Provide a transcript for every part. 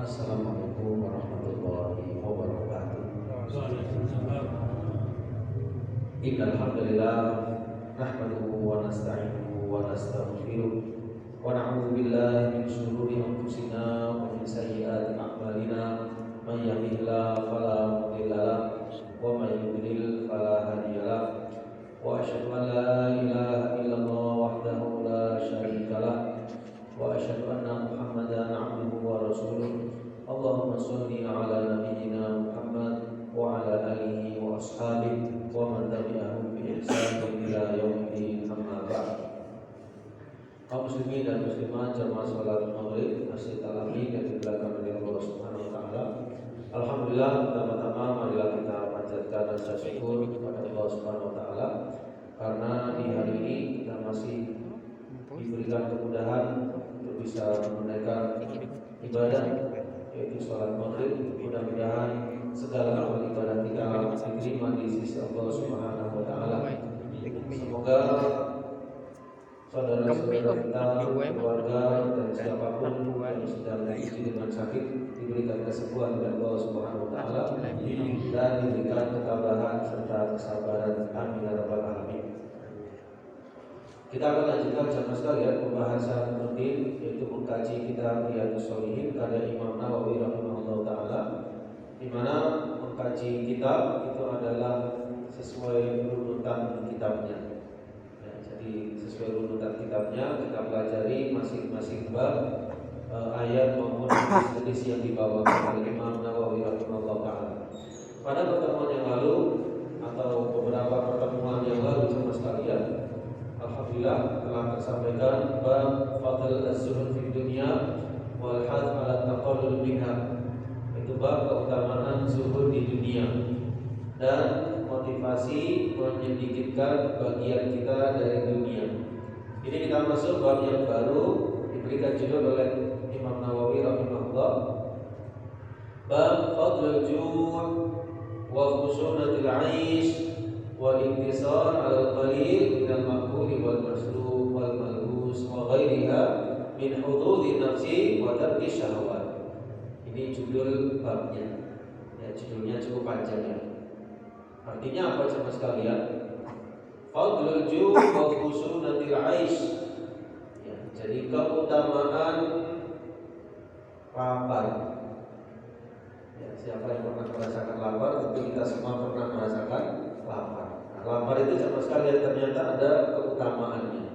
Assalamualaikum warahmatullahi wabarakatuh. Innal hamdalillah nahmaduhu wa nasta'inuhu wa nastaghfiruh wa na'udzu billahi min shururi anfusina wa min sayyiati a'malina may yahdihillahu fala mudilla lahu wa may yudlil fala hadiya lahu wa asyhadu an la ilaha illallah wahdahu la syarika lahu wa asyhadu anna Muhammadan 'abduhu wa rasuluh. Allahumma shalli ala nabiyyina Muhammad wa ala alihi wa ashabihi wa man tabi'ahum bi ihsan ila yaumil amma ba'd. Kaum muslimin dan muslimat jamaah salat maghrib masjid Al-Amin yang dimuliakan oleh Allah Subhanahu wa taala. Alhamdulillah, pertama-tama marilah kita panjatkan rasa syukur kepada Allah Subhanahu wa taala karena di hari ini kita masih diberikan kemudahan untuk bisa menunaikan ibadah yaitu sholat maghrib. Mudah-mudahan segala amal ibadah kita diterima di sisi Allah Subhanahu wa taala. Semoga saudara-saudara kita, keluarga dan siapapun yang sedang diuji dengan sakit diberikan kesembuhan oleh Allah Subhanahu wa taala dan diberikan ketabahan serta kesabaran. Amin ya rabbal alamin. Kita akan lanjutkan jamaah sekalian pembahasan rutin yaitu mengkaji kitab Riyadhus Shalihin karya Imam Nawawi rahimahullah taala, di mana mengkaji kitab itu adalah sesuai runutan kitabnya. Ya, jadi sesuai runutan kitabnya kita pelajari masing-masing bab, ayat maupun hadis yang dibawakan oleh Imam Nawawi rahimahullah taala. Pada pertemuan yang lalu atau beberapa pertemuan yang lalu jamaah sekalian, alhamdulillah telah tersampaikan bab fadl az-zuhud fi dunya wal hadd 'ala taqallul minha. Itu bab keutamaan zuhud di dunia dan motivasi menyedikitkan bagian kita dari dunia. Ini kita masuk bab yang baru diberikan judul oleh Imam Nawawi rahimahullah, bab fadlul ju' wa khusunatil 'aish wal intisar 'alal qalil minal ma'kuli wal masruf wal malbus wa ghairiha min hududi nafsi wa tarki syahwat. Ini judul babnya. Ya, judulnya cukup panjang ya. Artinya apa jemaah sekalian? Fadlul ju' wa khusunatil 'aish. Ya, jadi keutamaan lapar. Ya, siapa yang pernah merasakan lapar? Tentu kita semua pernah merasakan lapar. Lapar itu sama sekali ternyata ada keutamaannya.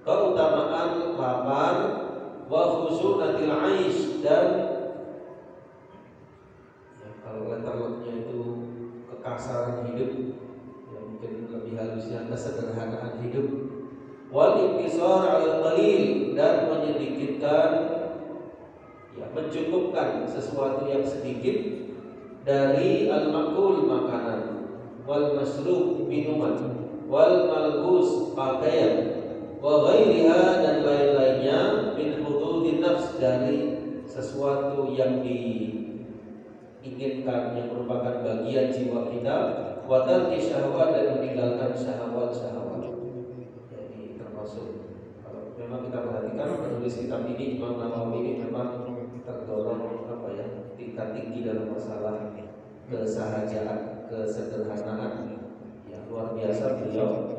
Keutamaan lapar wa khusunatil 'aish, dan ya, kalau letternya itu kekasaran hidup, ya mungkin lebih halusnya kesederhanaan hidup. Wal intisar 'alal qalil, dan menyedikitkan, ya mencukupkan sesuatu yang sedikit dari al-maqul makanan, wal masrub minuman, wal malbus pakaian, wa ghairiha dan lain-lainnya min hududin nafs, dari sesuatu yang diinginkan yang merupakan bagian jiwa kita, wa tarki syahwat, dan meninggalkan syahwat-syahwat. Jadi termasuk, kalau memang kita perhatikan penulis kitab ini Imam Nawawi ini memang terdorong tingkat tinggi dalam masalah kesahajaan, kesederhanaan. Ya, luar biasa beliau,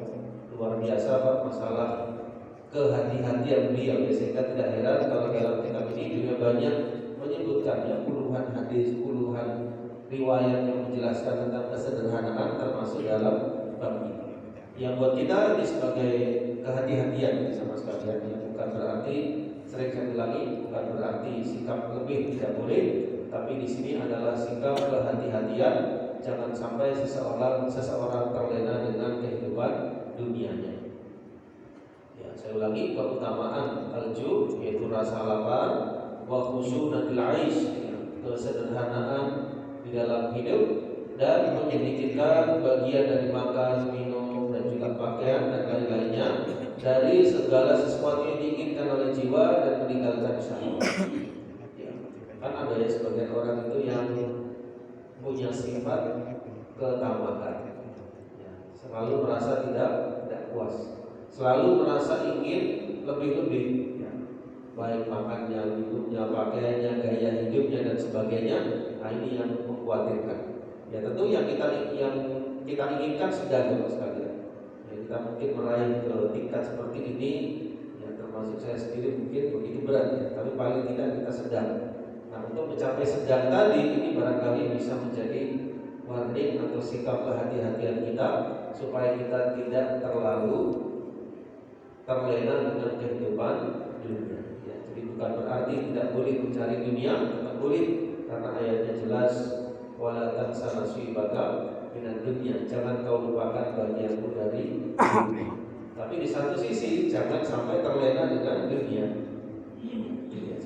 luar biasa masalah kehati-hatian beliau. Sehingga tidak heran kalau dalam kitab ini beliau banyak menyebutkan ya puluhan hadis, puluhan riwayat yang menjelaskan tentang kesederhanaan, termasuk dalam bab ini. Yang buat kita ini sebagai kehati-hatian sama sekalian, ya, bukan berarti, sering saya ulangi, bukan berarti sikap lebih tidak boleh, tapi di sini adalah sikap kehati-hatian. Jangan sampai seseorang terlena dengan kehidupan dunianya. Ya, saya ulangi, keutamaan al-ju' yaitu rasa lapar, wa khusunatil 'aish, kesederhanaan di dalam hidup, dan menyedikitkan bagian dari makan, minum, dan juga pakaian dan lain-lainnya dari segala sesuatu yang diinginkan oleh jiwa dan meninggalkan syahwat. Ya, kan ada ya sebagian orang itu yang punya sifat ketamakan, ya, selalu merasa tidak puas, selalu merasa ingin lebih-lebih, ya. baik makannya, minumnya, pakaiannya, gaya hidupnya dan sebagainya. Nah, ini yang mengkhawatirkan. Ya tentu yang kita inginkan sedang sekalian. Ya, kita mungkin meraih ke tingkat seperti ini, ya termasuk saya sendiri mungkin begitu berat ya, tapi paling tidak kita sedang. Nah, untuk mencapai sedang tadi ini barangkali bisa menjadi warning atau sikap kehati-hatian kita supaya kita tidak terlalu terlena dengan kehidupan dunia. Ya, jadi bukan berarti tidak boleh mencari dunia, tidak boleh, karena ayatnya jelas, wala tansa nasibaka minad dunya, jangan kau lupakan bagianmu dari dunia. Tapi di satu sisi jangan sampai terlena dengan dunia. Ya,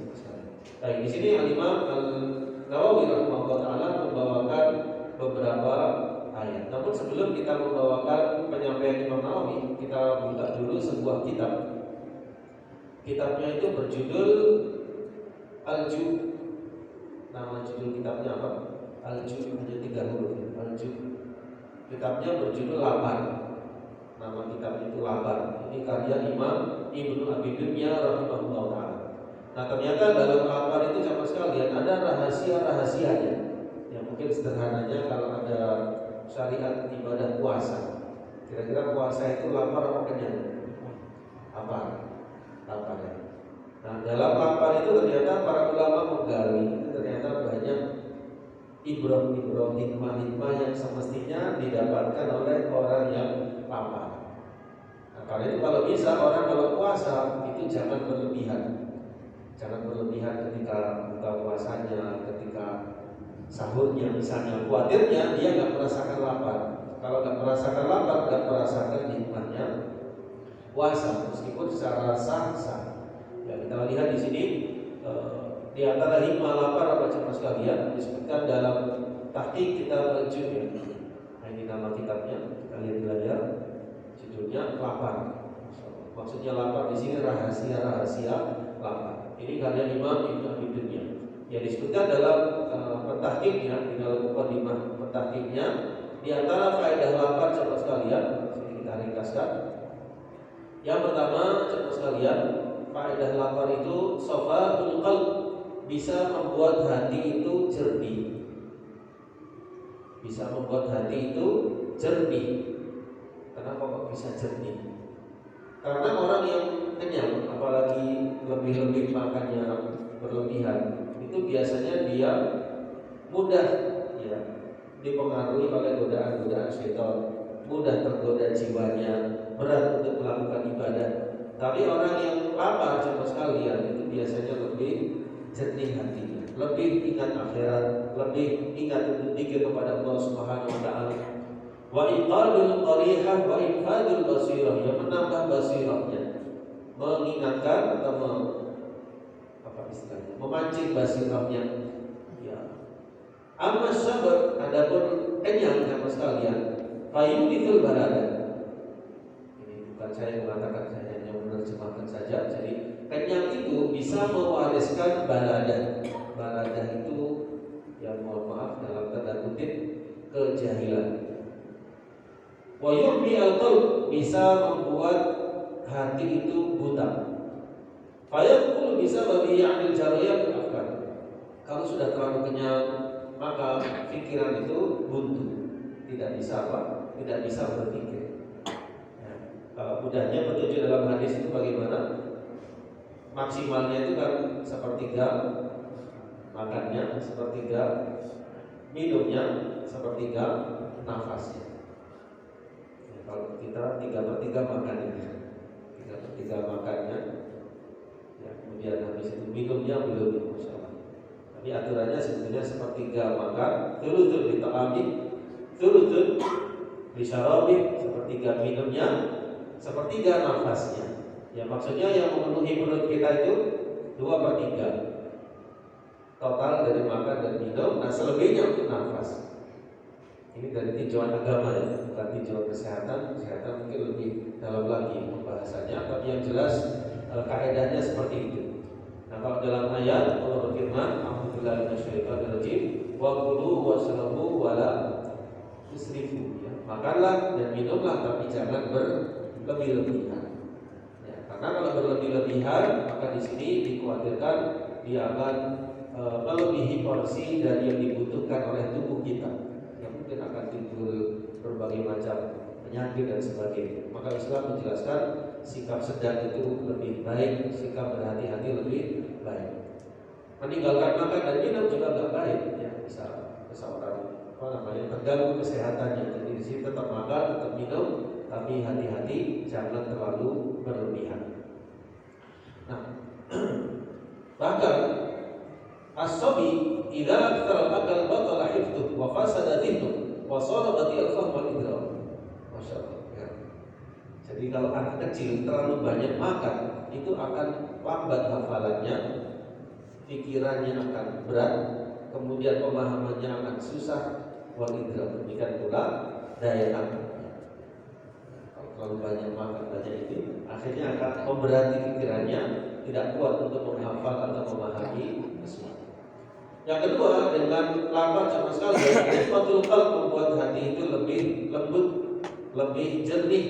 baik, di sini Al-Imam An-Nawawi rahimahullah taala membawakan beberapa ayat. Namun sebelum kita membawakan penyampaian Imam Nawawi, kita buka dulu sebuah kitab. Kitabnya itu berjudul Al-Ju'. Nama judul kitabnya apa? Al-Ju', hanya 3 huruf. Al-Ju'. Kitabnya berjudul Lapar. Nama kitabnya itu Lapar. Ini karya Imam Ibnu Abi Dunya rahimahullah taala. Nah, ternyata dalam Lapar itu sama sekalian ada rahasia-rahasianya. Ya mungkin sederhananya kalau ada syariat ibadah puasa, kira-kira puasa itu lapar apa kenyang? Lapar ya. Nah, dalam lapar itu ternyata para ulama menggali, itu ternyata banyak ibrah-ibrah, hikmah-hikmah yang semestinya didapatkan oleh orang yang lapar. Nah, karena itu kalau bisa orang kalau puasa itu jangan berlebihan. Jangan berlebihan ketika buka puasanya, ketika sahurnya misalnya, khawatirnya dia nggak merasakan lapar. Kalau nggak merasakan lapar, nggak merasakan nikmatnya puasa, meskipun secara sah. Ya, kita lihat di sini di antara hikmah lapar apa coba sekalian disebutkan dalam tahqiq kitab Al-Ju'. Nah, ini nama kitabnya, kita lihat di layar. Judulnya Lapar. Maksudnya lapar di sini rahasia-rahasia lapar. Ini karya Imam Ibnu Abi Dunya. Ya disebutkan dalam pentahqiqnya, di dalam mukadimah pentahqiqnya, di antara faedah lapar coba sekalian, sini kita ringkaskan. Yang pertama coba sekalian, faedah lapar itu safaul qalb, bisa membuat hati itu jernih. Bisa membuat hati itu jernih. Kenapa kok bisa jernih? Karena orang yang kenyang, apalagi lebih-lebih makannya berlebihan, itu biasanya dia mudah ya dipengaruhi oleh godaan-godaan syaitan, mudah tergoda jiwanya, berat untuk melakukan ibadah. Tapi orang yang lapar sama sekalian itu biasanya lebih jernih hatinya, lebih ingat akhirat, lebih ingat untuk zikir kepada Allah Subhanahu wa taala. Wa iqadul qarihah wa infadul basirah, yang menambah basirahnya, mengingatkan atau memancing basirahnya. Ya. Amma sabar, adapun kenyang sama sekalian, fayudithul barada. Ini bukan saya yang mengatakan, saya hanya menerjemahkan saja. Jadi kenyang itu bisa mewariskan barada. Barada itu yang mohon maaf dalam tanda kutip kejahilan. Wa yuhmi al-qalb, bisa membuat hati itu buta. Fayaqul bisa bagi ya'nil jariyat afkar. Kalau sudah terlalu kenyang, maka pikiran itu buntu, tidak bisa tidak bisa berpikir. Ya. Mudahnya petunjuk dalam hadis itu bagaimana? Maksimalnya itu kan sepertiga makannya, sepertiga minumnya, sepertiga nafasnya. Kalau kita 3/3 makannya, 3/3 makannya, ya, kemudian habis itu minumnya belum, masalah. Tapi aturannya sebetulnya sepertiga makan, thuluthun li ta'ami, thuluthun li syarabi, sepertiga minumnya, sepertiga nafasnya. Ya maksudnya yang memenuhi perut kita itu 2/3 total dari makan dan minum. Nah selebihnya untuk nafas. Ini dari tinjauan agama ya, bukan tinjauan kesehatan. Kesehatan mungkin lebih dalam lagi pembahasannya, tapi yang jelas kaedahnya seperti itu. Nah kalau dalam ayat Allah berfirman, A'udzubillahi minasyaitonirrajim, wa kulu washrabu wala tusrifu. Ya, makanlah dan minumlah tapi jangan berlebih-lebihan. Ya, Karena kalau berlebih-lebihan, maka di sini dikhawatirkan dia akan melebihi porsi dari yang dibutuhkan oleh tubuh kita, yang mungkin akan timbul berbagai macam penyakit dan sebagainya. Maka Islam menjelaskan sikap sedang itu lebih baik, sikap berhati-hati lebih baik. Meninggalkan makan dan minum juga nggak baik, ya bisa seseorang terganggu kesehatannya. Jadi di sini tetap makan, tetap minum, tapi hati-hati jangan terlalu berlebihan. Nah, bahkan as-sabi idza aktsara al-akal batala hifdhuhu wa fasada dhihnuhu wa sara bati'al fahm wal idrak. Masyaallah. Ya. Jadi kalau anak kecil terlalu banyak makan, itu akan lambat hafalannya, pikirannya akan berat, kemudian pemahamannya akan susah, wal idrak, demikian pula daya tangkap. Kalau terlalu banyak makan banyak itu, akhirnya akan memberati pikirannya, tidak kuat untuk menghafal atau memahami sesuatu. Yang kedua, dengan lapar sama sekali, nisbatul qalb membuat hati itu lebih lembut, lebih jernih,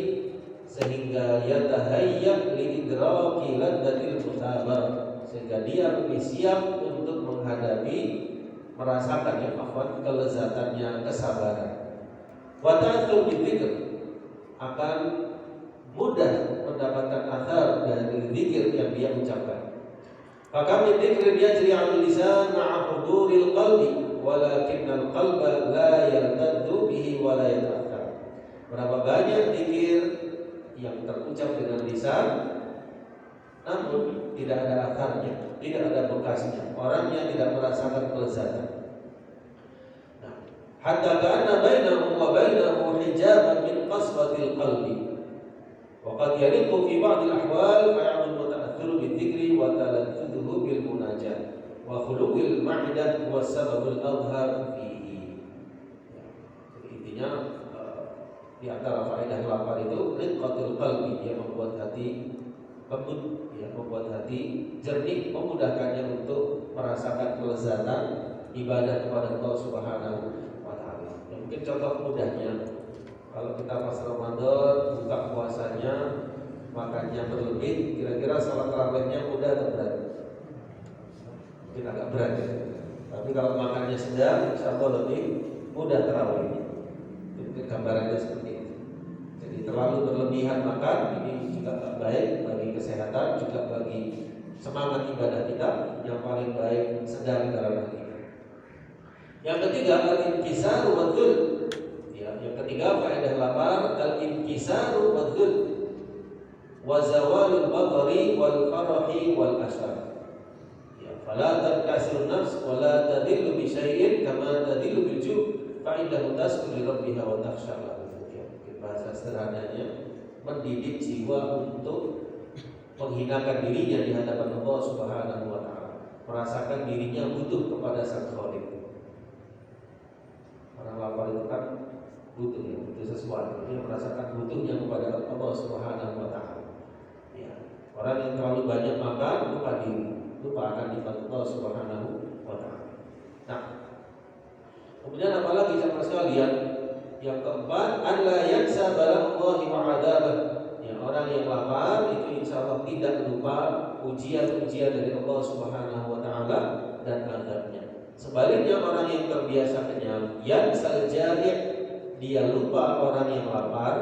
sehingga yatahayya li idraki ladzatil mutabar, sehingga dia lebih siap untuk menghadapi, merasakan kelezatannya kesabaran. Wa ta'athur bidzikr, akan mudah mendapatkan athar dari zikir yang dia ucapkan. Maka min dzikrin yajri 'alal lisan ma'a huduril qalbi walakinnal qalba la yartaddu bihi wa la yata'athar. Berapa banyak zikir yang terucap dengan lisan namun tidak ada akarnya, tidak ada bekasnya. Orangnya tidak merasakan kelezatan. Nah, hatta ka'anna bainahu wa bainahu hijaban min qaswatil qalbi. Wa qad yaliqu fi ba'd al-ahwal fa ya'mul muta'aththir bi-dzikri wa talattuduhu bil munajat wa khuluqil ma'idah wa sababul adhar fihi. Jadi intinya di antara faedah lapar itu riqqatul qalbi, dia membuat hati lembut, ya, membuat hati jernih, memudahkannya untuk merasakan kelezatan ibadah kepada Allah Subhanahu wa taala. Ya, mungkin contoh mudahnya, kalau kita pas Ramadan buka puasanya, makannya berlebih, kira-kira salat tarawihnya mudah atau berat? Mungkin agak berat ya. Tapi kalau makannya sedang, insyaallah lebih mudah tarawih. Itu gambarannya seperti itu. Jadi terlalu berlebihan makan ini juga tak baik bagi kesehatan, juga bagi semangat ibadah kita. Yang paling baik sedang dalam hal ini. Yang ketiga, al-inkisaru wadzul. Ya, yang ketiga faedah lapar, al-inkisaru wadzul wa zawalul batari wal farahi wal asar. Ya, fala tankasirun nafs wa la tadillu bi syai'in kama tadillu bil ju' fa innahu tasqu li rabbiha wa takhsha lahu. Ya, bahasa sederhananya, mendidik jiwa untuk menghinakan dirinya di hadapan Allah Subhanahu wa taala, merasakan dirinya butuh kepada Sang Khaliq. Orang lapar itu kan butuh, ya, butuh sesuatu, dia merasakan butuhnya kepada Allah Subhanahu wa taala. Ya, orang yang terlalu banyak makan lupa diri, lupa akan nikmat Allah Subhanahu wa taala. Nah, kemudian apalagi saudara sekalian? Yang keempat, alla yansa balaghallahi wa 'adabah. Ya, orang yang lapar itu insyaallah tidak lupa ujian-ujian dari Allah Subhanahu wa taala dan azabnya. Sebaliknya orang yang terbiasa kenyang, yansal jari', dia lupa orang yang lapar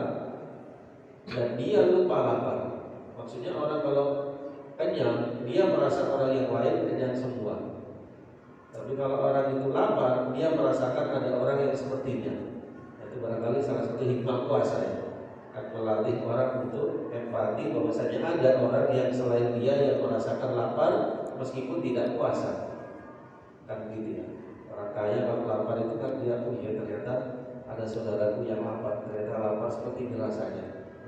dan dia lupa lapar. Maksudnya orang kalau kenyang, dia merasa orang yang lain kenyang semua. Tapi kalau orang itu lapar, dia merasakan ada orang yang sepertinya. Itu barangkali salah satu hikmah puasa, ya, akan melatih orang untuk empati bahwasanya ada orang yang selain dia yang merasakan lapar meskipun tidak puasa. Kan gitu ya. Orang kaya kalau lapar itu kan dia punya, ternyata ada saudaraku yang lapar, ternyata lapar seperti ini rasanya.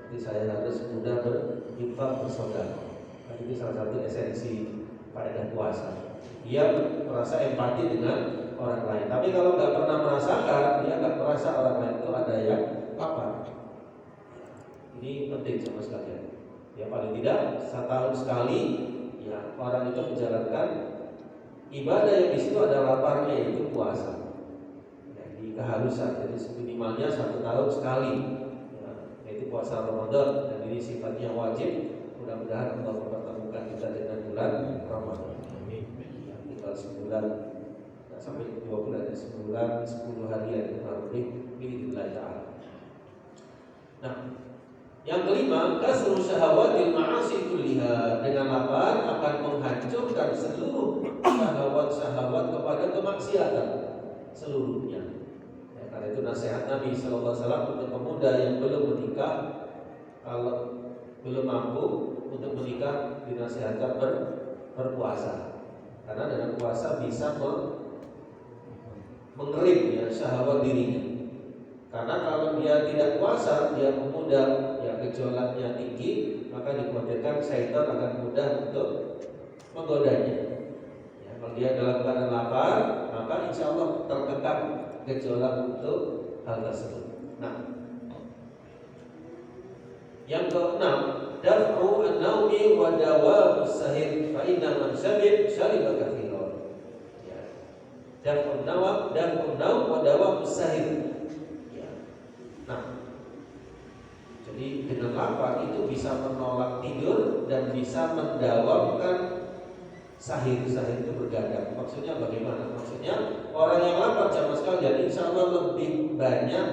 Jadi saya harus mudah berinfak bersedekah. Nah, itu salah satu esensi faedah puasa. Dia merasa empati dengan orang lain. Tapi kalau nggak pernah merasakan, dia nggak merasa orang lain itu ada yang lapar. Ini penting sama sekalian. Ya, paling tidak setahun sekali, ya, orang itu menjalankan ibadah yang di situ ada laparnya, yaitu puasa. Jadi keharusan, jadi minimalnya 1 tahun sekali, ya, yaitu puasa Ramadan, dan ini sifatnya wajib mudah-mudahan Allah mempertemukan kita dengan bulan Ramadan. Yang tinggal sebulan sampai 2 bulan, sebulan 10 hari yang kurang lebih biidznillah ta'ala. Nah, yang kelima, kasru syahawatil ma'asi kulliha, dengan apa akan menghancurkan seluruh syahwat-syahwat kepada kemaksiatan seluruhnya. Ya, karena itu nasihat Nabi sallallahu alaihi wasallam untuk pemuda yang belum menikah, kalau belum mampu untuk menikah, dinasihatkan berpuasa. Karena dengan puasa bisa mengerim ya syahwat dirinya. Karena kalau dia tidak puasa, dia pemuda yang gejolaknya tinggi, maka dikhawatirkan syaitan akan mudah untuk menggodanya. Ya, kalau dia dalam keadaan lapar, maka insya Allah tertekan gejolak untuk hal tersebut. Nah, yang keenam, daf'u an-naumi wa dawamus sahir, fa inna man syariba katsiran. Ya. Daf'u an-naum wa dawamus sahir. Nah, jadi dengan lapar itu bisa menolak tidur dan bisa mendawamkan sahir. Sahir itu bergadang. Maksudnya bagaimana? Maksudnya orang yang lapar jamaah sekalian, insya Allah lebih banyak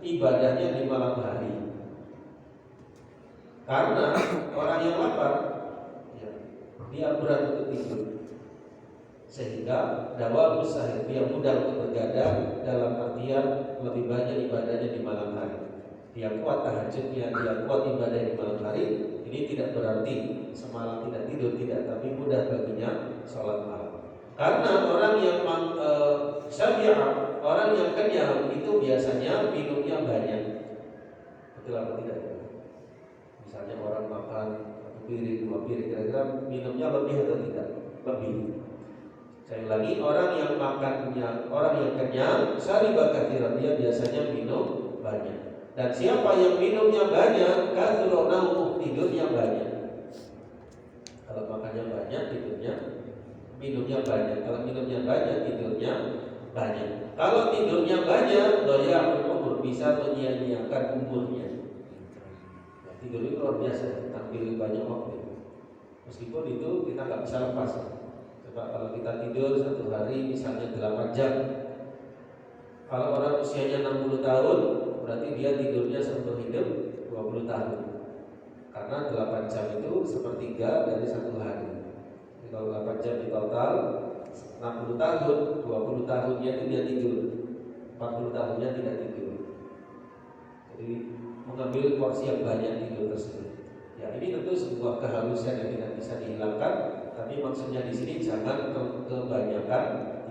ibadahnya di malam hari. Karena orang yang lapar, ya, dia berat untuk tidur, sehingga dawamus sahir, dia mudah untuk bergadang, dalam artian lebih banyak ibadahnya di malam hari. Dia kuat tahajudnya, dia kuat ibadah di malam hari. Ini tidak berarti semalam tidak tidur, tidak, tapi mudah baginya sholat malam. Karena orang yang syabi'ah, orang yang kenyang itu biasanya minumnya banyak. Betul apa tidak? Misalnya orang makan 1 piring, 2 piring, kira-kira minumnya lebih atau tidak? Lebih. Saya ulangi, orang yang makannya, orang yang kenyang, syariba katsiran, dia biasanya minum banyak. Dan siapa yang minumnya banyak, kathuronahu, tidurnya banyak. Kalau makannya banyak, tidurnya, minumnya banyak. Kalau minumnya banyak, tidurnya banyak. Kalau tidurnya banyak, doya'ul umur, bisa menyia-nyiakan umurnya. Ya, tidur itu luar biasa, tampil banyak waktu. Meskipun itu kita nggak bisa lepas. Coba kalau kita tidur 1 hari misalnya 8 jam, kalau orang usianya 60 tahun, berarti dia tidurnya seumur hidup 20 tahun. Karena 8 jam itu sepertiga dari 1 hari. Jadi kalau 8 jam di total 60 tahun, 20 tahunnya itu dia tidur, 40 tahunnya tidak tidur. Jadi mengambil porsi yang banyak tidur tersebut. Ya, ini tentu sebuah keharusan yang tidak bisa dihilangkan, tapi maksudnya di sini jangan kebanyakan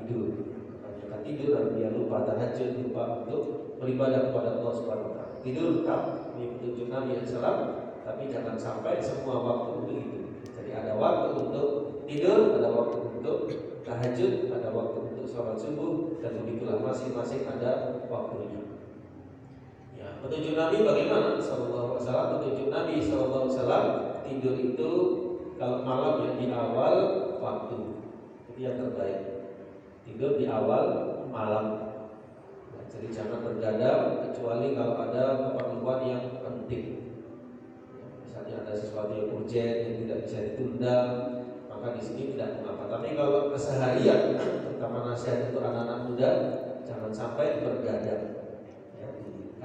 tidur. Kebanyakan tidur dan dia lupa tahajud, lupa untuk beribadah kepada Allah Subhanahu wa taala. Tidur tetap ini petunjuk Nabi SAW, tapi jangan sampai semua waktu untuk itu. Jadi ada waktu untuk tidur, ada waktu untuk tahajud, ada waktu untuk sholat subuh, dan begitulah masing-masing ada waktunya. Ya, petunjuk Nabi bagaimana? Sallallahu alaihi wasallam. Petunjuk Nabi sallallahu alaihi wasallam, tidur itu kalau malam yang di awal waktu itu yang terbaik. Tidur di awal malam. Nah, jadi jangan bergadang kecuali kalau ada keperluan yang penting. Ya, misalnya ada sesuatu yang urgent yang tidak bisa ditunda, maka di sini tidak mengapa. Tapi kalau keseharian, terutama nasihat untuk anak-anak muda, jangan sampai bergadang.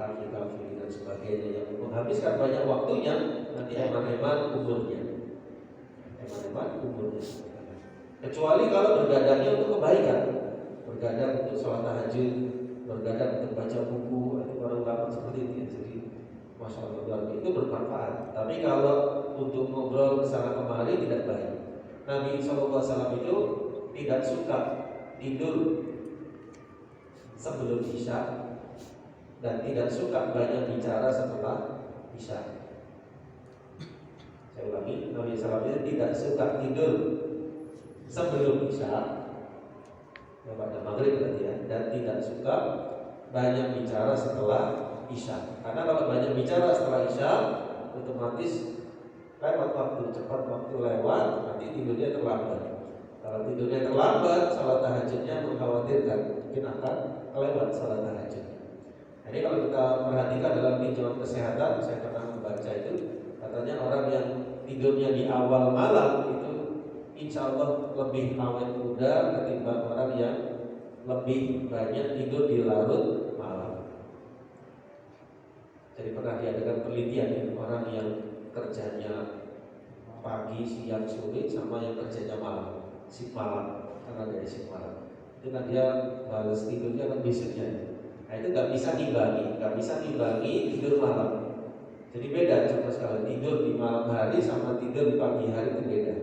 Kafe-kafe dan sebagainya yang menghabiskan banyak waktunya, nanti hemat-hemat umurnya. Kecuali kalau bergadangnya untuk kebaikan, bergadang untuk sholat tahajud, bergadang untuk baca buku, itu para ulama seperti itu ya. Jadi masya Allah itu bermanfaat. Tapi kalau untuk ngobrol kesana kemari tidak baik. Nabi SAW itu tidak suka tidur sebelum isya dan tidak suka banyak bicara setelah isya. Saya ulangi, Nabi SAW tidak suka tidur sebelum isya, ya pada maghrib berarti ya, dan tidak suka banyak bicara setelah isya. Karena kalau banyak bicara setelah isya, otomatis lewat waktu, cepat waktu lewat, nanti tidurnya terlambat. Kalau tidurnya terlambat, salat tahajudnya mengkhawatirkan mungkin akan kelewat salat tahajud. Jadi kalau kita perhatikan dalam tinjauan kesehatan, saya pernah membaca itu, katanya orang yang tidurnya di awal malam itu insya Allah lebih awet muda ketimbang orang yang lebih banyak tidur di larut malam. Jadi pernah diadakan penelitian ya, orang yang kerjanya pagi, siang, sore sama yang kerjanya malam, shift malam, karena dari shift malam itu kan dia balas tidurnya kan besoknya. Nah itu nggak bisa dibagi tidur malam. Jadi beda sama sekali tidur di malam hari sama tidur di pagi hari itu beda.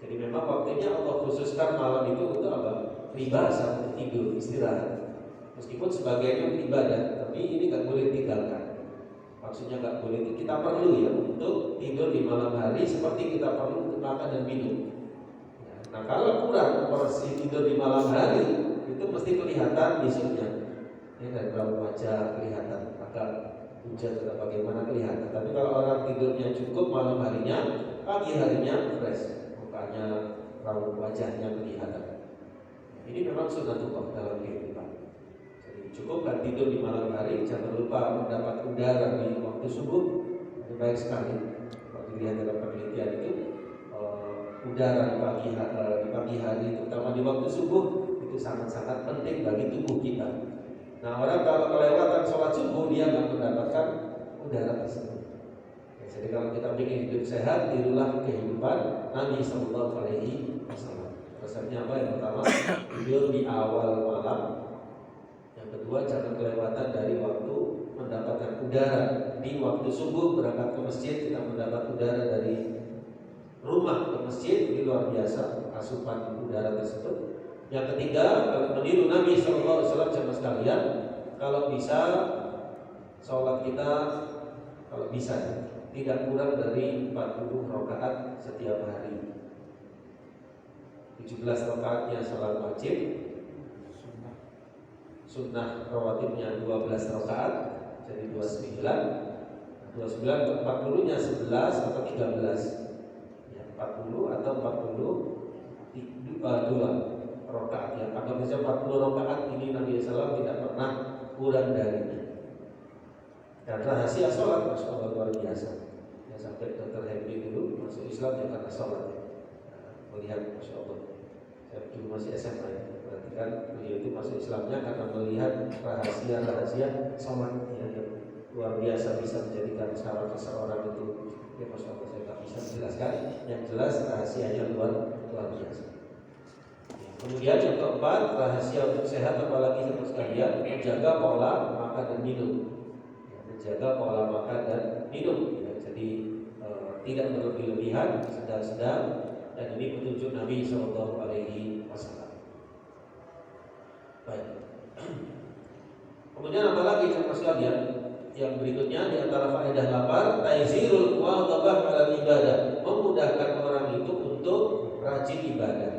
Jadi memang waktunya Allah khususkan malam itu untuk apa? Ribasa, untuk tidur, istirahat. Meskipun sebagiannya ibadah, tapi ini nggak boleh tinggalkan. Maksudnya nggak boleh, kita perlu ya untuk tidur di malam hari seperti kita perlu untuk makan dan minum. Nah kalau kurang porsi tidur di malam hari itu mesti kelihatan besoknya. Ini dari raut wajah kelihatan, maka hujan atau bagaimana kelihatan. Tapi kalau orang tidurnya cukup malam harinya, pagi harinya fresh, mukanya raut wajahnya kelihatan. Ini memang sunatullah dalam kehidupan. Cukupkan tidur di malam hari, jangan lupa mendapat udara di waktu subuh. Itu baik sekali. Kalau dilihat dalam penelitian itu udara di pagi hari, terutama di waktu subuh itu sangat-sangat penting bagi tubuh kita. Nah orang kalau kelewatan sholat subuh dia nggak mendapatkan udara tersebut. Ya, jadi kalau kita ingin hidup sehat, tirulah kehidupan Nabi Sallallahu Alaihi Wasallam. Resepnya apa? Yang pertama, tidur di awal malam. Kedua, jangan kelewatan dari waktu mendapatkan udara. Di waktu subuh berangkat ke masjid kita mendapat udara dari rumah ke masjid, ini luar biasa asupan udara tersebut. Yang ketiga, kalau meniru Nabi SAW jemaah sekalian, kalau bisa sholat kita kalau bisa tidak kurang dari 40 rakaat setiap hari. 17 rakaatnya sholat wajib, sunnah rawatibnya 12 rakaat, jadi 29 ke 40 nya 11 atau 13 ya, 40 atau 42 rakaat ya. Anggap saja 40 rakaat ini Nabi SAW tidak pernah kurang darinya. Dan rahasia sholat Masya Allah luar biasa ya, sampai Dr. Happy dulu masuk Islam ya karena sholat ya. Melihat Masya Allah, saya dulu masih SMA ya, kan beliau itu masuk Islamnya karena melihat rahasia-rahasia sholat ya, yang luar biasa bisa menjadikan seseorang itu ya Masya Allah saya tak bisa menjelaskan, yang jelas rahasianya luar biasa. Kemudian yang keempat, rahasia untuk sehat apalagi sama sekalian menjaga pola makan dan minum ya, menjaga pola makan dan minum ya, jadi tidak berlebih-lebihan, sedang-sedang, dan ini petunjuk Nabi Sallallahu Alaihi Wasallam. Baik. Kemudian apalagi jemaah sekalian? Yang berikutnya di antara faedah lapar, taizirul muwadhabah 'ala ibadah, memudahkan orang itu untuk rajin ibadah.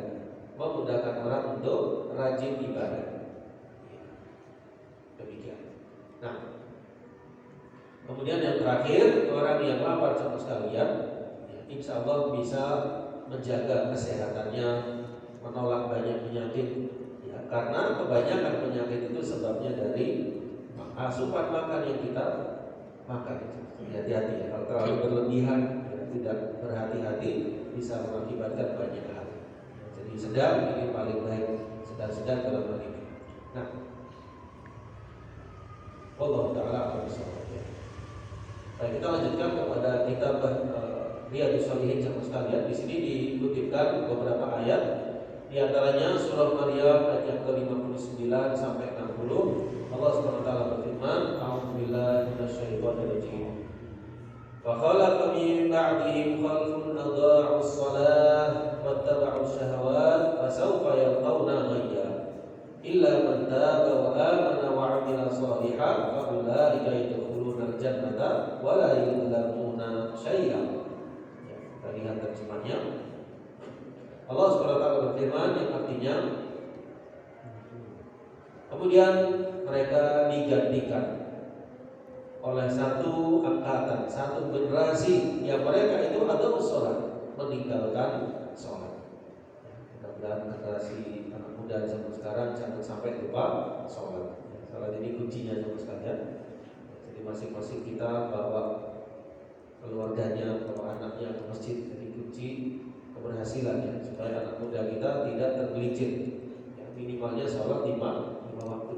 Memudahkan orang untuk rajin ibadah. Demikian. Nah, kemudian yang terakhir, orang yang lapar jemaah sekalian, insya Allah bisa menjaga kesehatannya, menolak banyak penyakit. Karena kebanyakan penyakit itu sebabnya dari asupan makan yang kita makan. Hati-hati ya, kalau terlalu berlebihan ya, tidak berhati-hati bisa mengakibatkan banyak hal. Jadi sedang ini paling baik, sedang-sedang dalam hal ini. Nah, Allah Taala ya. Baik, kita lanjutkan kepada kitab Riyadhus Shalihin jemaah sekalian. Di sini dikutipkan beberapa ayat. Di antaranya surah Maryam ayat yang ke-59 sampai 60. Allah Subhanahu wa taala berfirman, "A'udzubillahi minasyaitonir rajim. Wa khalaqa min ba'dihim khalfun adha'us shalah wattaba'us syahawat fasawfa yalqawna ghayya. Illa man taba wa amana wa 'amila shalihan fa ulaika yadkhuluna al-jannata wa la yuzlamuna syai'a." Ya, kita lihat terjemahnya. Allah SWT berfirman yang artinya, kemudian mereka digantikan oleh satu angkatan, satu generasi yang mereka itu adalah sholat, meninggalkan sholat. Mudah-mudahan generasi anak muda zaman sekarang jangan sampai lupa sholat. Sholat ini kuncinya sama sekalian. Jadi masing-masing kita bawa keluarganya, bawa anaknya ke masjid. Jadi kunci keberhasilan ya, supaya anak muda kita tidak tergelincir. Ya, minimalnya sholat lima waktu.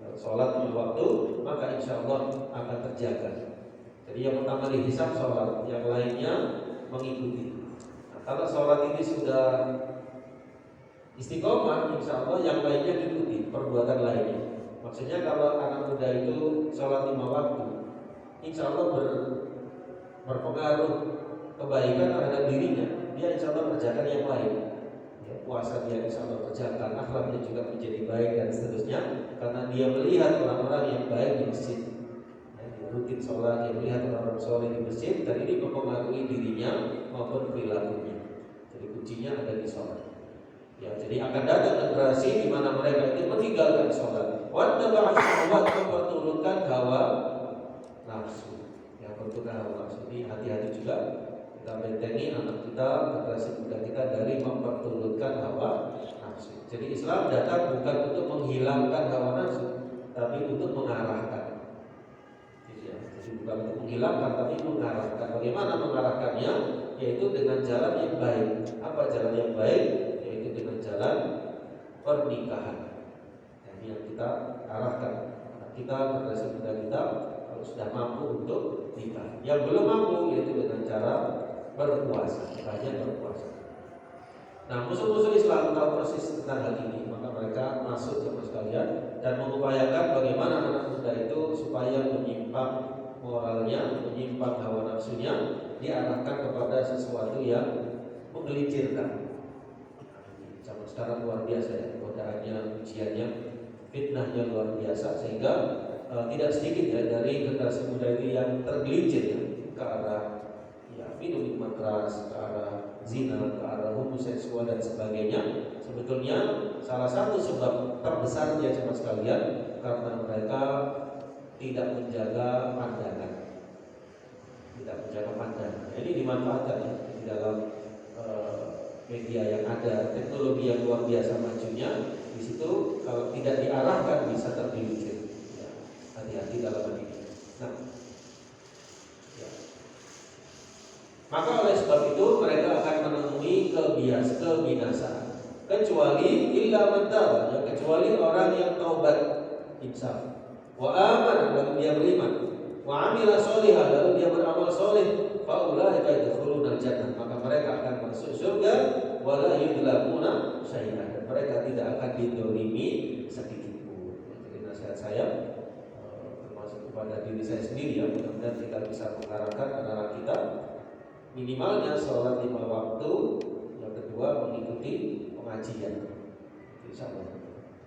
Kalau sholat 5 waktu, maka insya Allah akan terjaga. Jadi yang pertama dihisab sholat, yang lainnya mengikuti. Nah, kalau sholat ini sudah istiqomah, insya Allah yang lainnya diikuti perbuatan lainnya. Maksudnya kalau anak muda itu sholat 5 waktu, insya Allah berpengaruh kebaikan terhadap dirinya. Dia insya Allah kerjakan yang lain. Ya, puasa dia insya Allah kerjakan, akhlaknya juga menjadi baik dan seterusnya. Karena dia melihat orang-orang yang baik di masjid. Ya, dia rutin sholat, dia melihat orang-orang soleh di masjid, dan ini mempengaruhi dirinya maupun perilakunya. Jadi kuncinya ada di sholat. Ya, jadi akan datang generasi di mana mereka itu meninggalkan sholat. Wattaba'as syahwat, memperturutkan hawa nafsu. Yang perturutkan hawa nafsu ini hati-hati juga. Kita bentengi anak kita, generasi muda kita dari memperturutkan hawa nafsu. Jadi Islam datang bukan untuk menghilangkan hawa nafsu, tapi untuk mengarahkan. Jadi bukan untuk menghilangkan, tapi mengarahkan. Bagaimana mengarahkannya? Yaitu dengan jalan yang baik. Apa jalan yang baik? Dengan jalan pernikahan. Jadi yang kita arahkan, kita generasi muda kita kalau sudah mampu untuk nikah. Yang belum mampu yaitu dengan cara berpuasa, banyak berpuasa. Nah, musuh-musuh Islam tahu persis tentang hal ini, maka mereka masuk sama sekalian dan mengupayakan bagaimana anak muda itu supaya menyimpang moralnya, menyimpang hawa nafsunya, diarahkan kepada sesuatu yang menggelincirkan. Zaman sekarang luar biasa ya, godaannya, ujiannya, fitnahnya luar biasa, sehingga tidak sedikit ya dari generasi muda itu yang tergelincir ya, ke arah ya minum keras, ke arah zina, ke arah homoseksual dan sebagainya. Sebetulnya salah satu sebab terbesarnya cuma sekalian karena mereka tidak menjaga pandangan, Ini dimanfaatkan ya di dalam media yang ada, teknologi yang luar biasa majunya. Di situ kalau tidak diarahkan bisa tergelincir. Ya, hati-hati dalam hal ini. Nah, ya. Maka oleh sebab itu mereka akan menemui kebinasaan. Kecuali illa man taba, ya, kecuali orang yang taubat, insaf. Wa aman, lalu dia beriman. Wa amila sholihah, lalu dia beramal soleh. Fa ulaika yadkhuluna al-jannah, maka mereka akan masuk surga. Wala yudlamuna syai'an, dan mereka tidak akan didolimi sedikit pun. Jadi nasihat saya termasuk kepada diri saya sendiri ya, mudah-mudahan kita bisa mengarahkan anak-anak kita minimalnya sholat 5 waktu, yang kedua mengikuti pengajian. Insyaallah.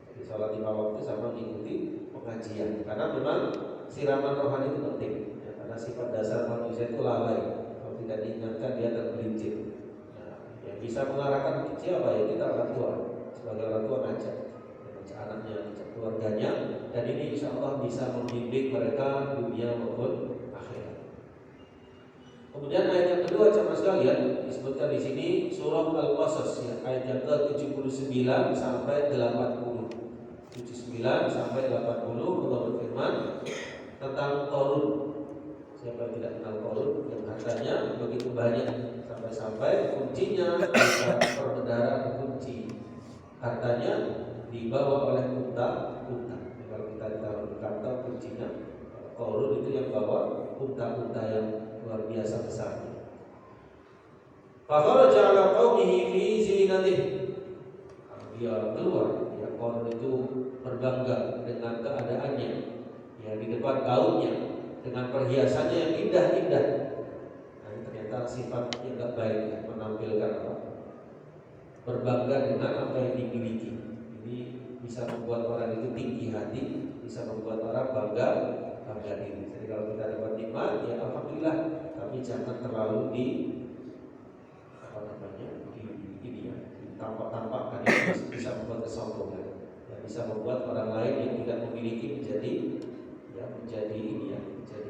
Jadi sholat 5 waktu sama mengikuti pengajian, karena memang siraman rohani itu penting ya, karena sifat dasar manusia itu lalai. Kalau tidak diingatkan dia tergelincir. Yang bisa mengarahkan siapa ya? Kita orang tua. Sebagai orang tua ngajak anaknya, ngajak keluarganya, dan ini insya Allah bisa membimbing mereka dunia maupun akhirat. Kemudian ayat yang kedua jemaah sekalian disebutkan di sini surah Al-Qasas ya, ayat yang ke-79 sampai 80. 79 sampai 80 Allah berfirman tentang Qarun. Siapa yang tidak kenal Qarun, yang hartanya begitu banyak sampai kuncinya bisa perbendaharaan kunci hartanya dibawa oleh unta. Kalau kita ditaruh di kantor kuncinya, Qarun itu yang bawa unta-unta yang luar biasa besarnya. Fakharaja ala qaumihi fi zinatih. Dia keluar, ya, Qarun itu berbangga dengan keadaannya, ya, di depan kaumnya dengan perhiasannya yang indah-indah. Ternyata sifat yang tidak baik ya, menampilkan apa? Berbangga dengan apa yang dimiliki. Ini bisa membuat orang itu tinggi hati, bisa membuat orang bangga diri. Jadi kalau kita dapat nikmat, ya alhamdulillah. Tapi jangan terlalu tampak-tampakkan, itu bisa membuat kesombongan. Ya, bisa membuat orang lain yang tidak memiliki menjadi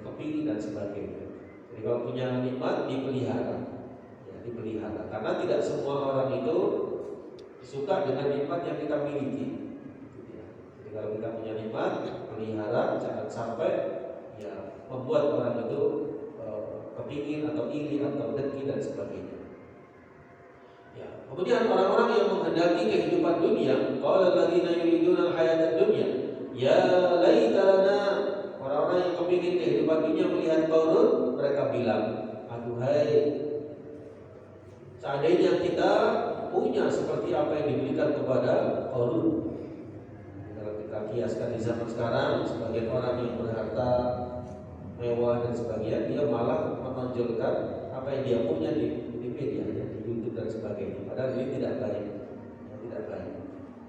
kepilih dan sebagainya. Jadi kalau punya nikmat dipelihara, ya, dipelihara. Karena tidak semua orang itu suka dengan nikmat yang kita miliki. Jadi kalau kita punya nikmat, pelihara, jangan sampai ya membuat orang itu kepingin atau iri atau dengki dan sebagainya. Ya. Kemudian orang-orang yang menghendaki kehidupan dunia, qala alladziina yuriduna al-hayata dunya, ya laitana, orang-orang yang kepingin kehidupan dunia melihat Qarun, mereka bilang, aduhai, seandainya kita punya seperti apa yang diberikan kepada Qarun. Kalau kita kiaskan di zaman sekarang, sebagian orang yang berharta mewah dan sebagainya, dia malah menonjolkan apa yang dia punya di media, ya, di YouTube dan sebagainya. Padahal ini tidak baik, tidak baik.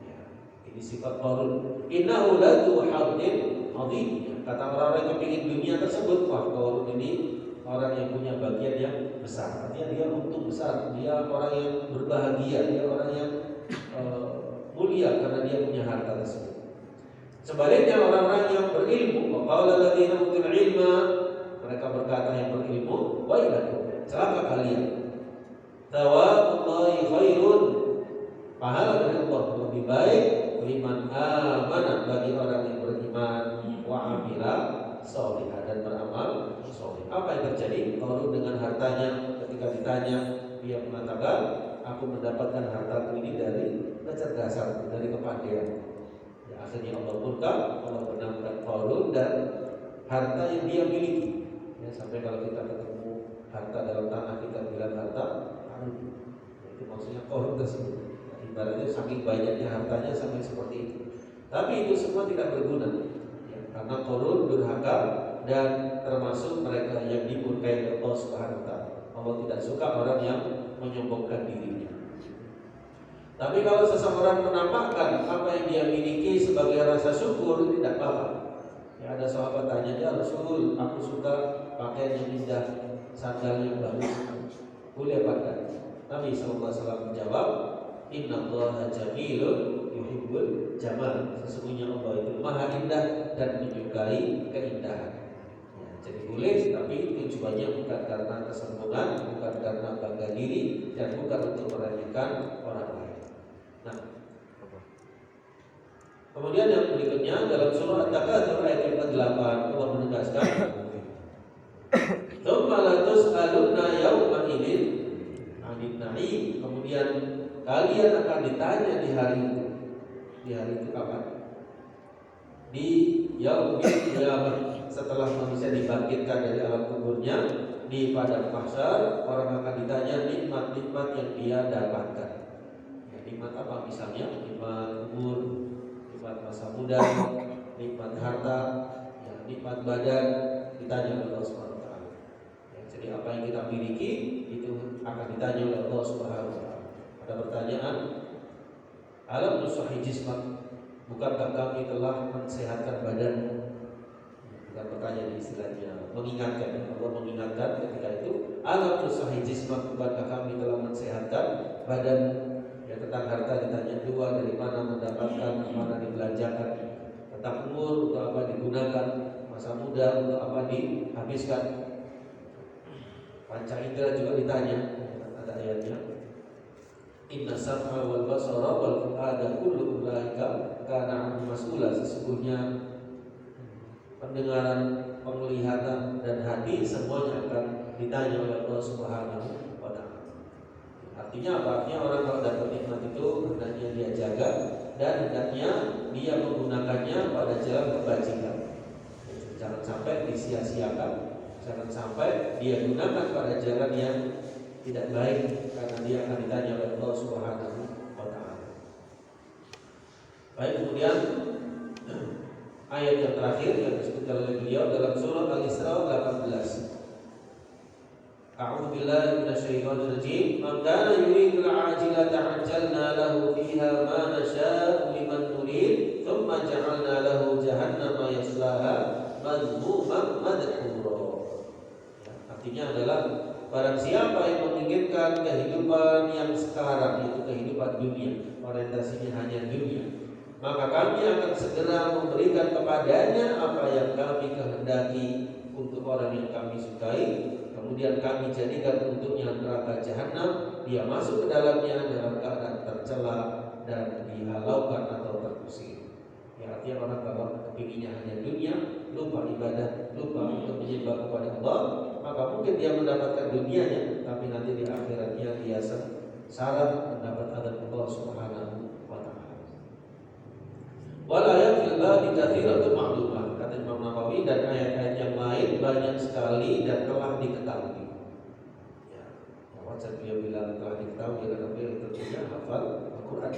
Ya, ini sifat Qarun. Innahu latu haddin azim. Kata orang-orang yang kepingin dunia tersebut, wah Qarun ini orang yang punya bagian yang besar. Artinya dia untung besar, dia orang yang berbahagia, dia orang yang mulia karena dia punya harta tersebut. Sebaliknya orang-orang yang berilmu, qala alladziina utul ilma, mereka berkata yang berilmu, wailakum, celaka kalian. Thawabullahi khairun, pahala dari Allah lebih baik liman amana, bagi orang yang beriman, wa amila sholihah, dan beramal sholih. Apa yang terjadi? Qarun dengan hartanya, ketika ditanya, dia mengatakan, aku mendapatkan hartaku ini dari kecerdasan, dari kepandaian. Akhirnya Allah murka, Allah benamkan Qarun dan harta yang dia miliki. Ya, sampai kalau kita ketemu harta dalam tanah, kita bilang harta karun. Itu maksudnya Qarun tersebut. Nah, ibaratnya saking banyaknya hartanya sampai seperti itu. Tapi itu semua tidak berguna, ya, karena Qarun durhaka dan termasuk mereka yang dimurkai Allah Subhanahu wa taala. Allah tidak suka orang yang menyombongkan dirinya. Tapi kalau seseorang menampakkan apa yang dia miliki sebagai rasa syukur, ini tidak apa-apa. Ya, ada sahabat tanya, ya Rasul, aku suka pakaian yang indah, sandal yang bagus, boleh apa enggak? Nabi SAW menjawab, Innallaha jamilun yuhibbul jamal. Sesungguhnya Allah itu maha indah dan menyukai keindahan. Ya, jadi boleh, tapi tujuannya bukan karena kesombongan, bukan karena bangga diri, dan bukan untuk meremehkan orang lain. Nah, kemudian yang berikutnya dalam surah At-Takatsur ayat 48, Allah menegaskan, "Tsumma latus'alunna yawma idzin 'anil na'im." Kemudian kalian akan ditanya di hari itu. Di hari itu kapan? Di yaumil qiyamah, setelah manusia dibangkitkan dari alam kuburnya, di padang mahsyar, orang akan ditanya nikmat-nikmat yang dia dapatkan. Nikmat apa misalnya? Nikmat umur, nikmat masa muda, nikmat harta, ya, nikmat badan, ditanya oleh Allah Subhanahu wa taala. Ya, jadi apa yang kita miliki itu akan ditanya oleh Allah Subhanahu wa taala. Ada pertanyaan, alam nusahi jismak, bukankah kami telah mensehatkan badanmu? Bukan pertanyaan istilahnya, mengingatkan. Allah mengingatkan ketika itu, alam nusahi jismak, bukankah kami telah mensehatkan badanmu? Tentang harta ditanya dua, dari mana mendapatkan, mana dibelanjakan. Tentang umur, untuk apa digunakan. Masa muda, untuk apa dihabiskan. Panca indera juga ditanya, ada ayatnya, Inna sam'a wal basara wal fu'ada kullu ulaika kana anhu mas'ula. Sesungguhnya pendengaran, penglihatan, dan hati semuanya akan ditanya oleh Allah Subhanahu wa ta'ala. Artinya apa? Artinya orang kalau dapat nikmat itu hendaknya dia jaga dan hendaknya dia menggunakannya pada jalan kebajikan. Jangan sampai disia-siakan, jangan sampai dia gunakan pada jalan yang tidak baik, karena dia akan ditanya oleh Allah Subhanahu wa taala. Baik, kemudian ayat yang terakhir yang disebutkan oleh beliau dalam surah Al-Isra 18. A'udzu billahi minasyaitonir rajim. Man kana yuridul 'ajilata 'ajjalna lahu fiha ma nasha'u liman nurid, thumma ja'alna lahu jahannama yaslaha madhmuman madhura. Artinya adalah barang siapa yang menginginkan kehidupan yang sekarang, yaitu kehidupan dunia, orientasinya hanya dunia, maka kami akan segera memberikan kepadanya apa yang kami kehendaki untuk orang yang kami sukai. Kemudian kami jadikan untuknya neraka jahanam, dia masuk ke dalamnya dalam keadaan tercela dan dihalaukan atau terusir. Ya, artinya orang kalau kepinginnya hanya dunia, lupa ibadah, lupa untuk menyembah kepada Allah, maka mungkin dia mendapatkan dunianya, tapi nanti di akhiratnya dia syarat mendapat azab Allah Subhanahu wa taala. Wal ayat fil babi katsiratun ma'lumah, kata Imam Nawawi, dan ayat-ayat yang lain banyak sekali dan telah diketahui. Ya, wajar beliau bilang telah diketahui karena beliau tentunya hafal Al-Qur'an.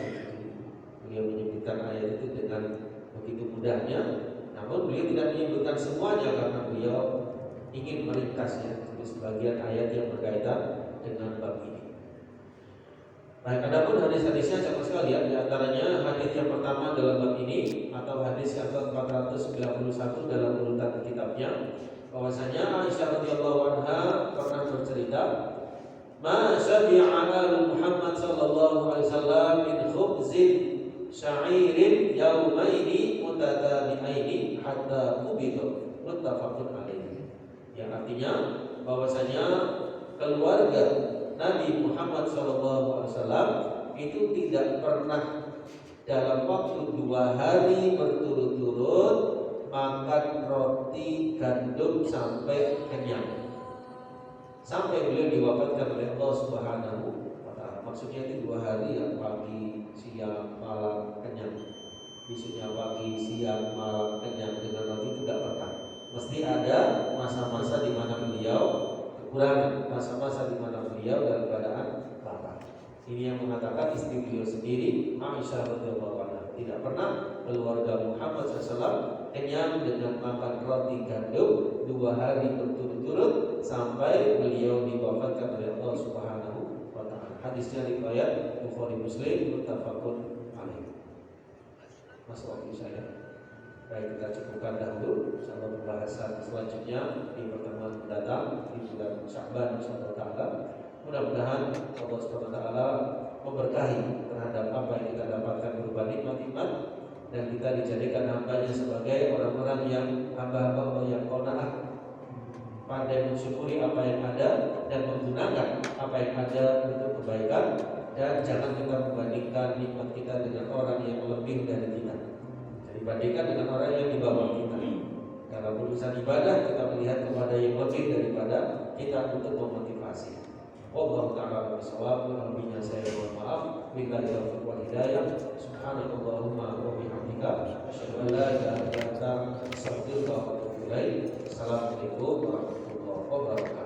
Beliau menyebutkan ayat itu dengan begitu mudahnya, namun beliau tidak menyebutkan semuanya karena beliau ingin meringkasnya di sebagian ayat yang berkaitan dengan bab ini. Baik, adapun hadis-hadisnya sama sekalian, di antaranya hadis yang pertama dalam bab ini atau hadis yang ke-491 dalam urutan kitabnya, bahwasanya Aisyah radhiyallahu anha pernah bercerita, "Ma syabi'a alu Muhammad sallallahu alaihi wasallam min khubzin sya'irin yaumaini mutatabi'aini hatta qubidu." Muttafaqun alaihi. Yang artinya bahwasanya keluarga Nabi Muhammad SAW itu tidak pernah dalam waktu 2 hari berturut-turut makan roti gandum sampai kenyang, sampai beliau diwafatkan oleh Allah Subhanahu wa taala. Maksudnya itu 2 hari ya, pagi, siang, malam kenyang. Besoknya pagi, siang, malam kenyang dengan roti itu tidak pernah. Mesti ada masa-masa di mana beliau kekurangan, masa-masa di mana beliau dalam keadaan lapar. Ini yang mengatakan istri beliau sendiri, Aisyah radhiyallahu anha, tidak pernah keluarga Muhammad SAW kenyang dengan makan roti gandum 2 hari berturut-turut sampai beliau diwafatkan oleh Allah Subhanahu wa taala. Hadisnya riwayat Bukhari Muslim, muttafaqun alaih. Masuk waktu saya. Baik, kita cukupkan dahulu. Insyaallah pembahasan selanjutnya di pertemuan mendatang di bulan Sya'ban insyaallah taala. Mudah-mudahan Allah Subhanahu wa taala memberkahi terhadap apa yang kita dapatkan berupa nikmat-nikmat, dan kita dijadikan hamba-Nya sebagai orang-orang yang hamba-hamba Allah yang qanaah, pandai mensyukuri apa yang ada dan menggunakan apa yang ada untuk kebaikan, dan jangan kita membandingkan nikmat kita dengan orang yang lebih dari kita. Dibandingkan dengan orang yang di bawah kita. Dalam urusan ibadah kita melihat kepada yang lebih daripada kita untuk memotivasi. Wallahu ta'ala bishawab. Lebihnya saya mohon maaf. Billahi taufiq wal hidayah. Subhanallahumma wa bihamdika asyhadu an la ilaha illa anta astaghfiruka wa atubu ilaik. Assalamualaikum warahmatullahi wabarakatuh.